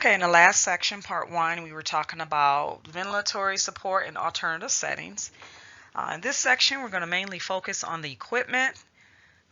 Okay, in the last section, part one, we were talking about ventilatory support in alternative settings. In this section, we're going to mainly focus on the equipment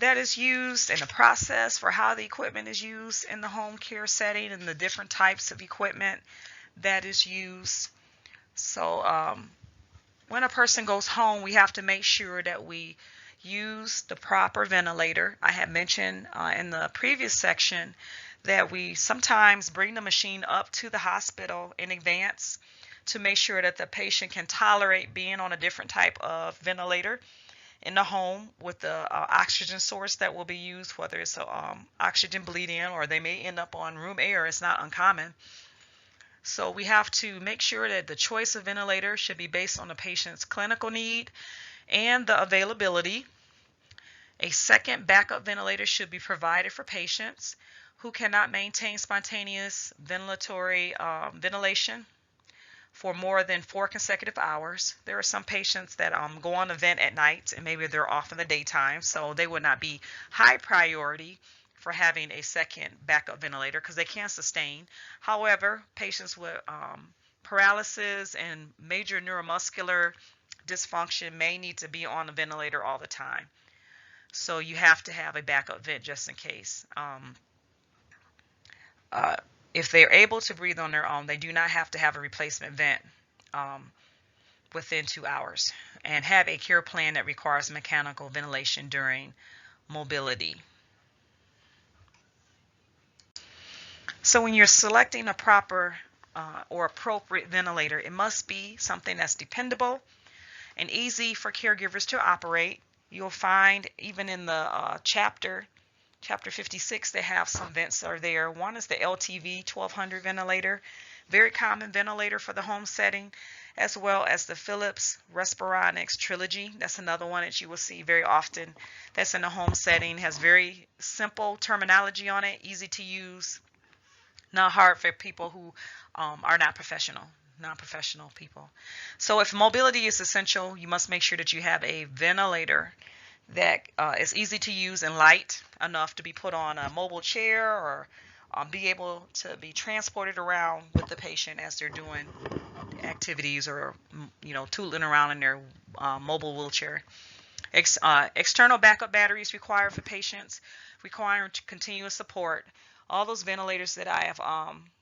that is used and the process for how the equipment is used in the home care setting and the different types of equipment that is used. So, when a person goes home, we have to make sure that we use the proper ventilator. I had mentioned in the previous section that we sometimes bring the machine up to the hospital in advance to make sure that the patient can tolerate being on a different type of ventilator in the home with the oxygen source that will be used, whether it's oxygen bleed-in or they may end up on room air. It's not uncommon. So we have to make sure that the choice of ventilator should be based on the patient's clinical need and the availability. A second backup ventilator should be provided for patients who cannot maintain spontaneous ventilation for more than 4 consecutive hours. There are some patients that go on a vent at night and maybe they're off in the daytime, so they would not be high priority for having a second backup ventilator because they can sustain. However, patients with paralysis and major neuromuscular dysfunction may need to be on a ventilator all the time. So you have to have a backup vent just in case. Uh, if they're able to breathe on their own, they do not have to have a replacement vent within 2 hours and have a care plan that requires mechanical ventilation during mobility. So when you're selecting a proper or appropriate ventilator, it must be something that's dependable and easy for caregivers to operate. You'll find even in the chapter 56, they have some vents that are there. One is the LTV 1200 ventilator, very common ventilator for the home setting, as well as the Philips Respironics Trilogy. That's another one that you will see very often that's in the home setting. Has very simple terminology on it, easy to use, not hard for people who are not non-professional people. So if mobility is essential, you must make sure that you have a ventilator that is easy to use and light enough to be put on a mobile chair or be able to be transported around with the patient as they're doing activities or tooling around in their mobile wheelchair. External backup batteries required for patients requiring continuous support. All those ventilators that I have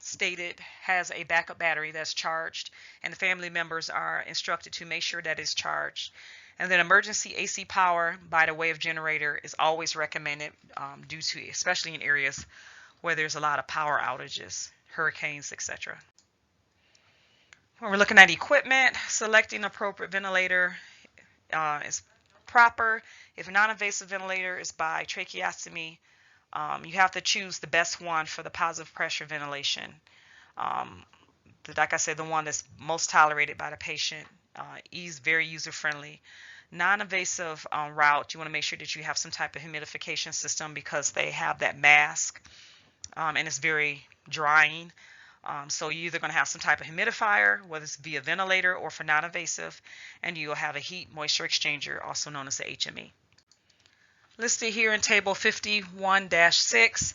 stated has a backup battery that's charged, and the family members are instructed to make sure that it's charged. And then emergency AC power by the way of generator is always recommended due to, especially in areas where there's a lot of power outages, hurricanes, etc. When we're looking at equipment, selecting appropriate ventilator is proper. If a non-invasive ventilator is by tracheostomy, you have to choose the best one for the positive pressure ventilation. Like I said, the one that's most tolerated by the patient, very user-friendly. Non-invasive route, you want to make sure that you have some type of humidification system because they have that mask and it's very drying. So you're either going to have some type of humidifier, whether it's via ventilator or for non-invasive, and you'll have a heat moisture exchanger, also known as the HME. Listed here in Table 51-6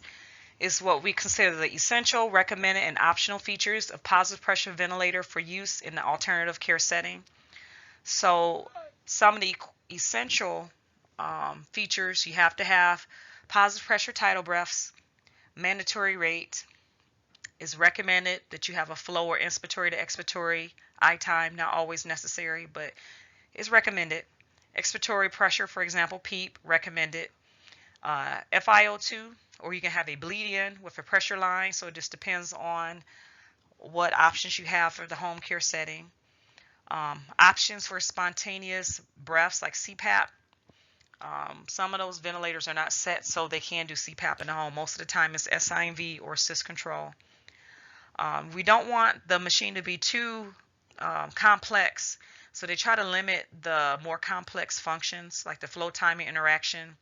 is what we consider the essential, recommended, and optional features of positive pressure ventilator for use in the alternative care setting. So some of the essential features, you have to have positive pressure tidal breaths, mandatory rate. Is recommended that you have a flow or inspiratory to expiratory I time, not always necessary, but is recommended. Expiratory pressure, for example, PEEP, recommended. FiO2, or you can have a bleed-in with a pressure line, so it just depends on what options you have for the home care setting. Options for spontaneous breaths like CPAP. Some of those ventilators are not set, so they can do CPAP in the home. Most of the time it's SINV or assist control. We don't want the machine to be too complex, so they try to limit the more complex functions like the flow timing interaction.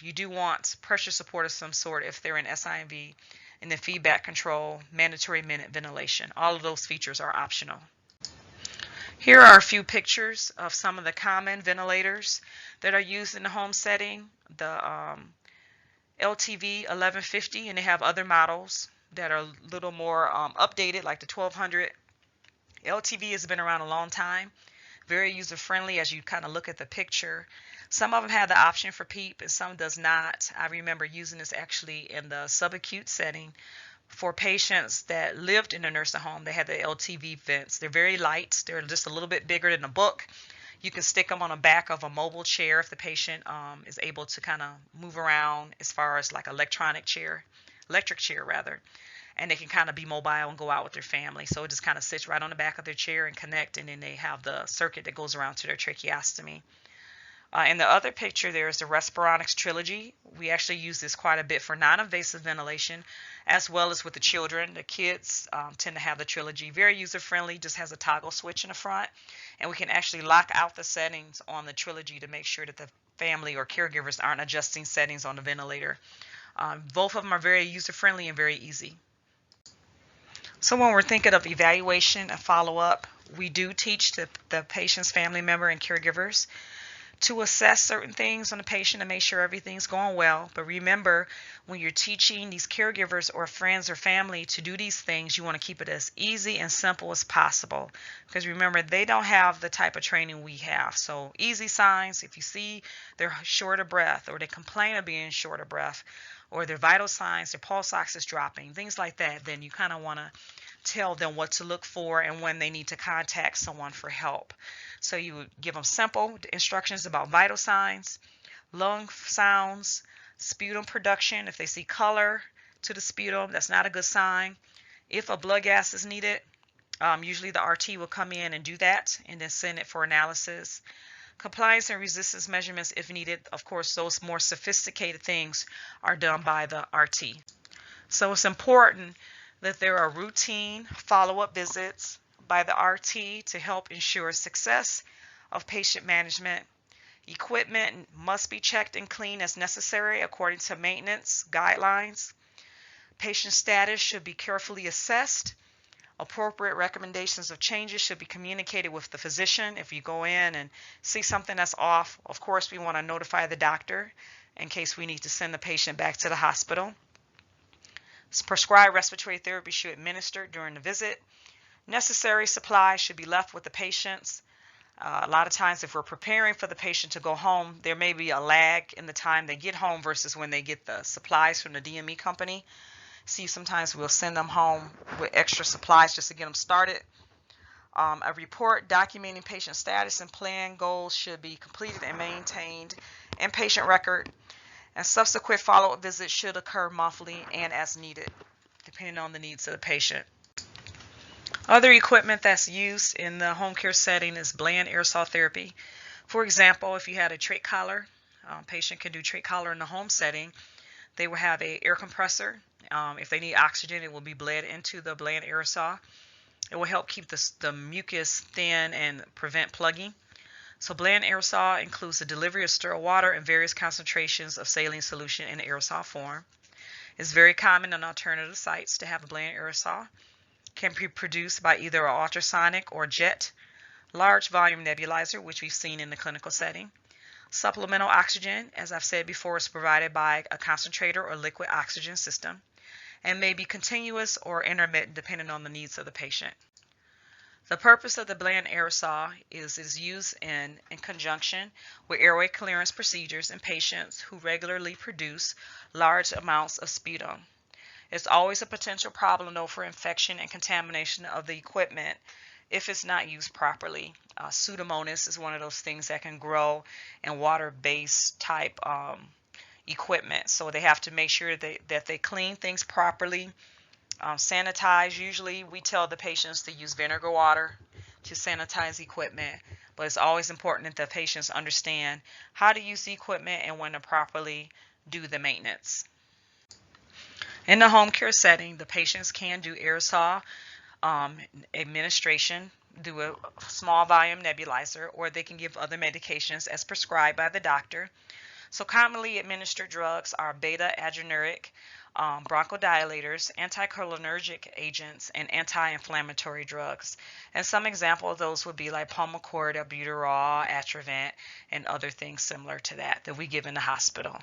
You do want pressure support of some sort if they're in SINV, and then feedback control, mandatory minute ventilation. All of those features are optional. Here are a few pictures of some of the common ventilators that are used in the home setting. The LTV 1150, and they have other models. that are a little more updated, like the 1200. LTV has been around a long time. Very user friendly as you kind of look at the picture. Some of them have the option for PEEP and some does not. I remember using this actually in the subacute setting for patients that lived in a nursing home. They had the LTV vents. They're very light. They're just a little bit bigger than a book. You can stick them on the back of a mobile chair if the patient is able to kind of move around, as far as like electric chair rather. And they can kind of be mobile and go out with their family. So it just kind of sits right on the back of their chair and connect, and then they have the circuit that goes around to their tracheostomy. In the other picture, there's the Respironics Trilogy. We actually use this quite a bit for non-invasive ventilation, as well as with the children. The kids tend to have the Trilogy. Very user-friendly, just has a toggle switch in the front. And we can actually lock out the settings on the Trilogy to make sure that the family or caregivers aren't adjusting settings on the ventilator. Both of them are very user-friendly and very easy. So when we're thinking of evaluation and follow-up, we do teach the patient's family member and caregivers to assess certain things on the patient and make sure everything's going well. But remember, when you're teaching these caregivers or friends or family to do these things, you want to keep it as easy and simple as possible. Because remember, they don't have the type of training we have. So easy signs, if you see they're short of breath or they complain of being short of breath, or their vital signs, their pulse ox is dropping, things like that, then you kind of want to tell them what to look for and when they need to contact someone for help. So you would give them simple instructions about vital signs, lung sounds, sputum production. If they see color to the sputum, that's not a good sign. If a blood gas is needed, usually the RT will come in and do that and then send it for analysis. Compliance and resistance measurements if needed. Of course, those more sophisticated things are done by the RT. So it's important that there are routine follow-up visits by the RT to help ensure success of patient management. Equipment must be checked and cleaned as necessary according to maintenance guidelines. Patient status should be carefully assessed. Appropriate recommendations of changes should be communicated with the physician. If you go in and see something that's off, of course we want to notify the doctor in case we need to send the patient back to the hospital. Prescribed respiratory therapy should be administered during the visit. Necessary supplies should be left with the patients. A lot of times if we're preparing for the patient to go home, there may be a lag in the time they get home versus when they get the supplies from the DME company. See, sometimes we'll send them home with extra supplies just to get them started. A report documenting patient status and plan goals should be completed and maintained in patient record. And subsequent follow-up visits should occur monthly and as needed, depending on the needs of the patient. Other equipment that's used in the home care setting is bland aerosol therapy. For example, if you had a trach collar, patient can do trach collar in the home setting. They will have an air compressor. If they need oxygen, it will be bled into the bland aerosol. It will help keep the mucus thin and prevent plugging. So bland aerosol includes the delivery of sterile water and various concentrations of saline solution in aerosol form. It's very common in alternative sites to have a bland aerosol. Can be produced by either an ultrasonic or jet, large volume nebulizer, which we've seen in the clinical setting. Supplemental oxygen, as I've said before, is provided by a concentrator or liquid oxygen system and may be continuous or intermittent depending on the needs of the patient. The purpose of the bland aerosol is used in conjunction with airway clearance procedures in patients who regularly produce large amounts of sputum. It's always a potential problem, though, for infection and contamination of the equipment if it's not used properly. Pseudomonas is one of those things that can grow in water-based type equipment. So they have to make sure that they clean things properly. Sanitize. Usually we tell the patients to use vinegar water to sanitize equipment, but it's always important that the patients understand how to use the equipment and when to properly do the maintenance. In the home care setting, the patients can do aerosol administration, do a small volume nebulizer, or they can give other medications as prescribed by the doctor. So commonly administered drugs are beta-adrenergic, bronchodilators, anticholinergic agents, and anti-inflammatory drugs. And some examples of those would be like Pulmicort, albuterol, Atrovent, and other things similar to that we give in the hospital.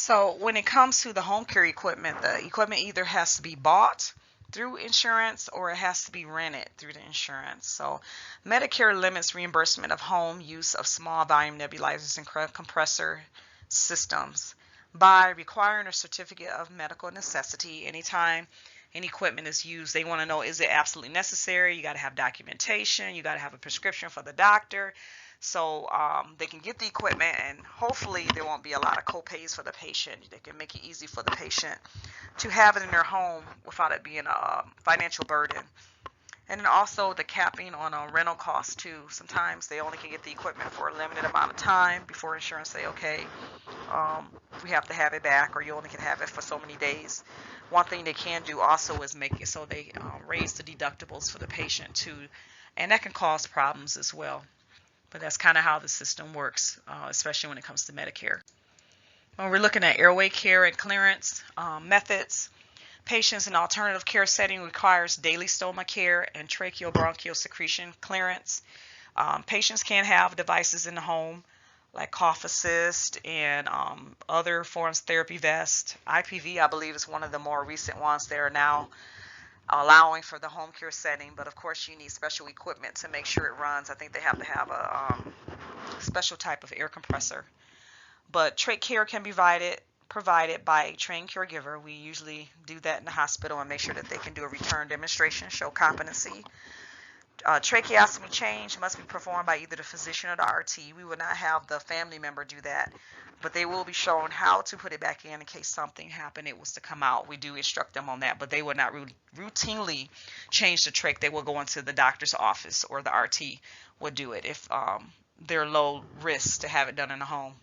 So when it comes to the home care equipment, the equipment either has to be bought through insurance or it has to be rented through the insurance. So Medicare limits reimbursement of home use of small volume nebulizers and compressor systems by requiring a certificate of medical necessity. Anytime any equipment is used, they want to know, is it absolutely necessary? You got to have documentation, you got to have a prescription for the doctor, so they can get the equipment, and hopefully there won't be a lot of co-pays for the patient. They can make it easy for the patient to have it in their home without it being a financial burden. And then also the capping on a rental cost too. Sometimes they only can get the equipment for a limited amount of time before insurance say, okay, we have to have it back, or you only can have it for so many days. One thing they can do also is make it so they raise the deductibles for the patient too, and that can cause problems as well. But that's kind of how the system works, especially when it comes to Medicare. When we're looking at airway care and clearance methods, patients in alternative care setting requires daily stoma care and tracheobronchial secretion clearance. Patients can have devices in the home like cough assist and other forms of therapy vest. IPV, I believe, is one of the more recent ones. They are now allowing for the home care setting, but of course you need special equipment to make sure it runs. I think they have to have a special type of air compressor. But trach care can be provided by a trained caregiver. We usually do that in the hospital and make sure that they can do a return demonstration, show competency. Tracheostomy change must be performed by either the physician or the RT. We will not have the family member do that, but they will be shown how to put it back in case something happened, it was to come out. We do instruct them on that, but they will not routinely change the trach. They will go into the doctor's office, or the RT will do it if they're low risk to have it done in the home.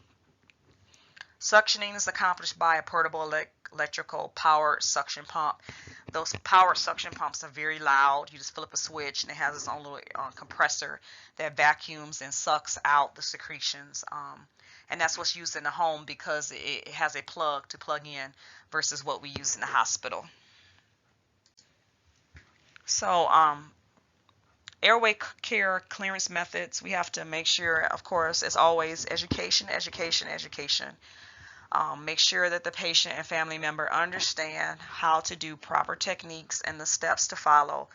Suctioning is accomplished by a portable electrical powered suction pump. Those powered suction pumps are very loud. You just flip a switch and it has its own little compressor that vacuums and sucks out the secretions. And that's what's used in the home because it has a plug to plug in versus what we use in the hospital. So airway care clearance methods, we have to make sure, of course, as always, education, education, education. Make sure that the patient and family member understand how to do proper techniques and the steps to follow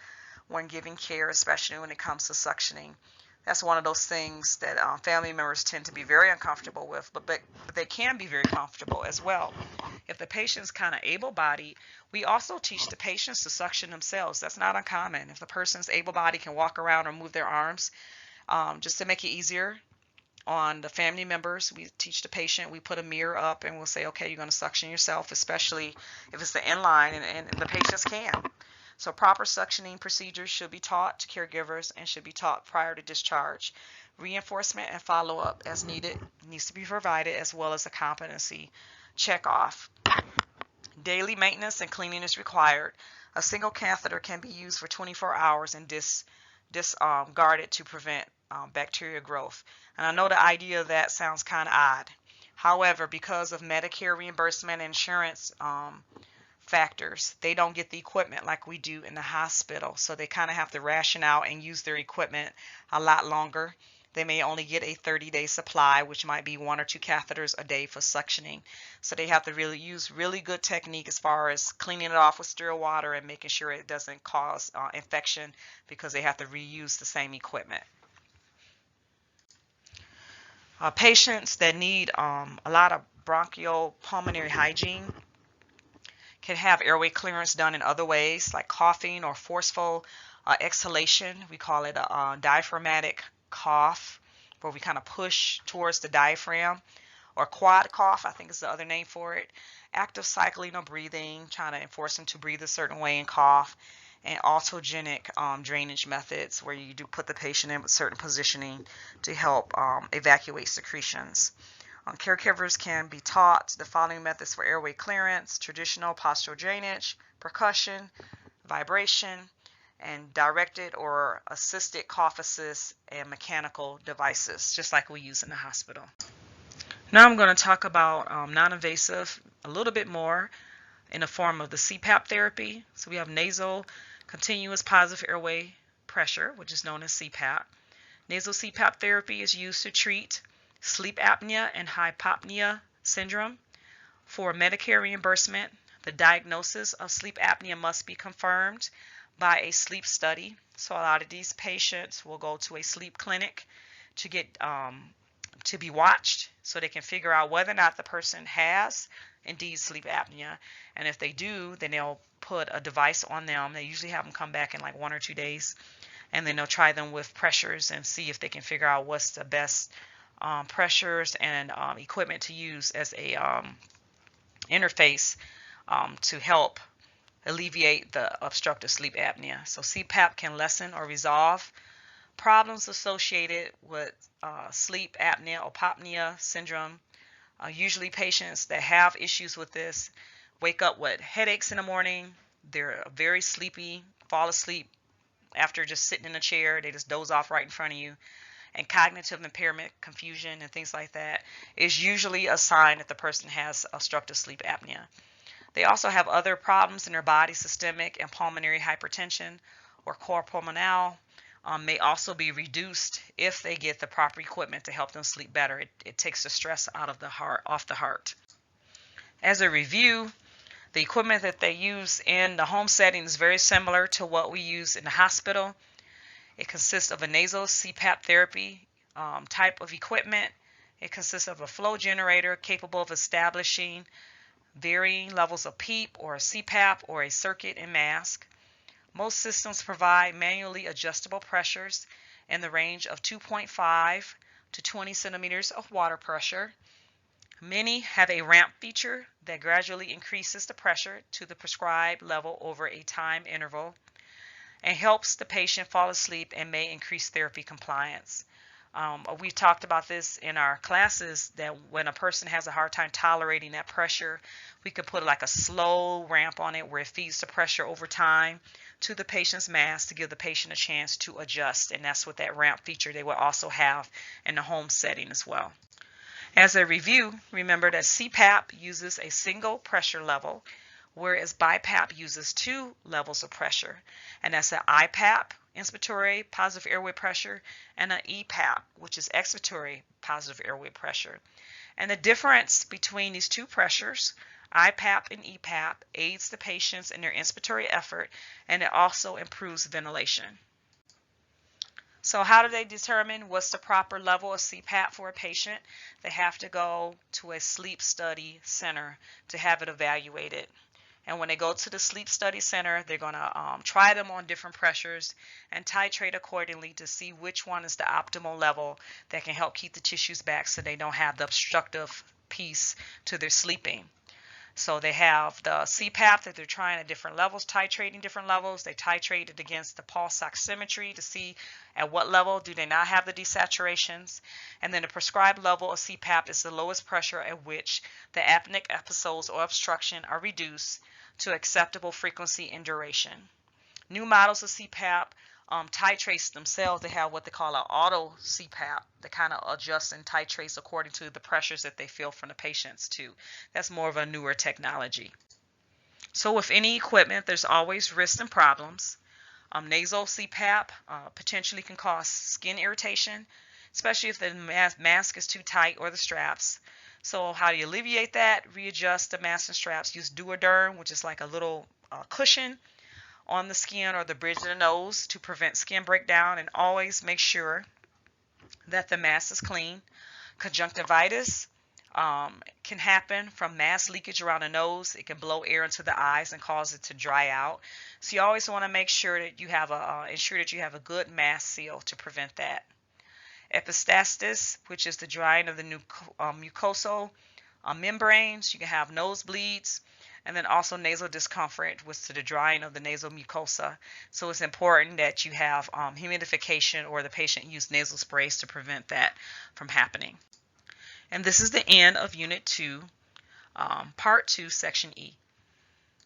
when giving care, especially when it comes to suctioning. That's one of those things that family members tend to be very uncomfortable with, but they can be very comfortable as well. If the patient's kind of able-bodied, we also teach the patients to suction themselves. That's not uncommon. If the person's able-bodied, can walk around or move their arms, just to make it easier on the family members, we teach the patient, we put a mirror up and we'll say, okay, you're going to suction yourself, especially if it's the inline, and the patients can. So proper suctioning procedures should be taught to caregivers and should be taught prior to discharge. Reinforcement and follow-up as needed needs to be provided, as well as a competency check-off. Daily maintenance and cleaning is required. A single catheter can be used for 24 hours and discarded to prevent bacteria growth. And I know the idea of that sounds kind of odd. However, because of Medicare reimbursement and insurance factors, they don't get the equipment like we do in the hospital. So they kind of have to ration out and use their equipment a lot longer. They may only get a 30-day supply, which might be 1 or 2 catheters a day for suctioning. So they have to really use really good technique as far as cleaning it off with sterile water and making sure it doesn't cause infection, because they have to reuse the same equipment. Patients that need a lot of bronchial pulmonary hygiene can have airway clearance done in other ways, like coughing or forceful exhalation. We call it a diaphragmatic cough, where we kind of push towards the diaphragm, or quad cough, I think is the other name for it. Active cycling or breathing, trying to enforce them to breathe a certain way and cough. And autogenic drainage methods, where you do put the patient in a certain positioning to help evacuate secretions. Caregivers can be taught the following methods for airway clearance: traditional postural drainage, percussion, vibration, and directed or assisted cough assist and mechanical devices, just like we use in the hospital. Now I'm going to talk about non-invasive a little bit more in the form of the CPAP therapy. So we have nasal continuous positive airway pressure, which is known as CPAP. Nasal CPAP therapy is used to treat sleep apnea and hypopnea syndrome. For Medicare reimbursement, the diagnosis of sleep apnea must be confirmed by a sleep study. So a lot of these patients will go to a sleep clinic to get to be watched so they can figure out whether or not the person has indeed sleep apnea. And if they do, then they'll put a device on them. They usually have them come back in like 1 or 2 days, and then they'll try them with pressures and see if they can figure out what's the best pressures and equipment to use as a interface to help alleviate the obstructive sleep apnea. So CPAP can lessen or resolve problems associated with sleep apnea or apnea syndrome. Usually patients that have issues with this wake up with headaches in the morning. They're very sleepy, fall asleep after just sitting in a chair. They just doze off right in front of you. And cognitive impairment, confusion, and things like that is usually a sign that the person has obstructive sleep apnea. They also have other problems in their body. Systemic and pulmonary hypertension or cor pulmonale may also be reduced if they get the proper equipment to help them sleep better. It takes the stress out of the heart, off the heart. As a review, the equipment that they use in the home setting is very similar to what we use in the hospital. It consists of a nasal CPAP therapy type of equipment. It consists of a flow generator capable of establishing varying levels of PEEP or a CPAP or a circuit and mask. Most systems provide manually adjustable pressures in the range of 2.5 to 20 centimeters of water pressure. Many have a ramp feature that gradually increases the pressure to the prescribed level over a time interval and helps the patient fall asleep and may increase therapy compliance. We've talked about this in our classes that when a person has a hard time tolerating that pressure, we could put like a slow ramp on it where it feeds the pressure over time to the patient's mask to give the patient a chance to adjust. And that's what that ramp feature they will also have in the home setting as well. As a review, remember that CPAP uses a single pressure level, whereas BiPAP uses 2 levels of pressure. And that's an IPAP, inspiratory positive airway pressure, and an EPAP, which is expiratory positive airway pressure. And the difference between these 2 pressures, IPAP and EPAP, aids the patients in their inspiratory effort, and it also improves ventilation. So how do they determine what's the proper level of CPAP for a patient? They have to go to a sleep study center to have it evaluated. And when they go to the sleep study center, they're going to try them on different pressures and titrate accordingly to see which one is the optimal level that can help keep the tissues back so they don't have the obstructive piece to their sleeping. So they have the CPAP that they're trying at different levels, titrating different levels. They titrate it against the pulse oximetry to see at what level do they not have the desaturations. And then the prescribed level of CPAP is the lowest pressure at which the apneic episodes or obstruction are reduced to acceptable frequency and duration. New models of CPAP titrates themselves. They have what they call an auto CPAP that kind of adjusts and titrates according to the pressures that they feel from the patients too. That's more of a newer technology. So with any equipment, there's always risks and problems. Nasal CPAP potentially can cause skin irritation, especially if the mask is too tight or the straps. So how do you alleviate that? Readjust the mask and straps. Use Duoderm, which is like a little cushion on the skin or the bridge of the nose to prevent skin breakdown, and always make sure that the mask is clean. Conjunctivitis can happen from mask leakage around the nose. It can blow air into the eyes and cause it to dry out. So you always want to make sure that you have ensure that you have a good mask seal to prevent that. Epistaxis, which is the drying of the mucosal membranes. You can have nosebleeds. And then also nasal discomfort, which is the drying of the nasal mucosa. So it's important that you have humidification or the patient use nasal sprays to prevent that from happening. And this is the end of Unit 2, Part 2, Section E.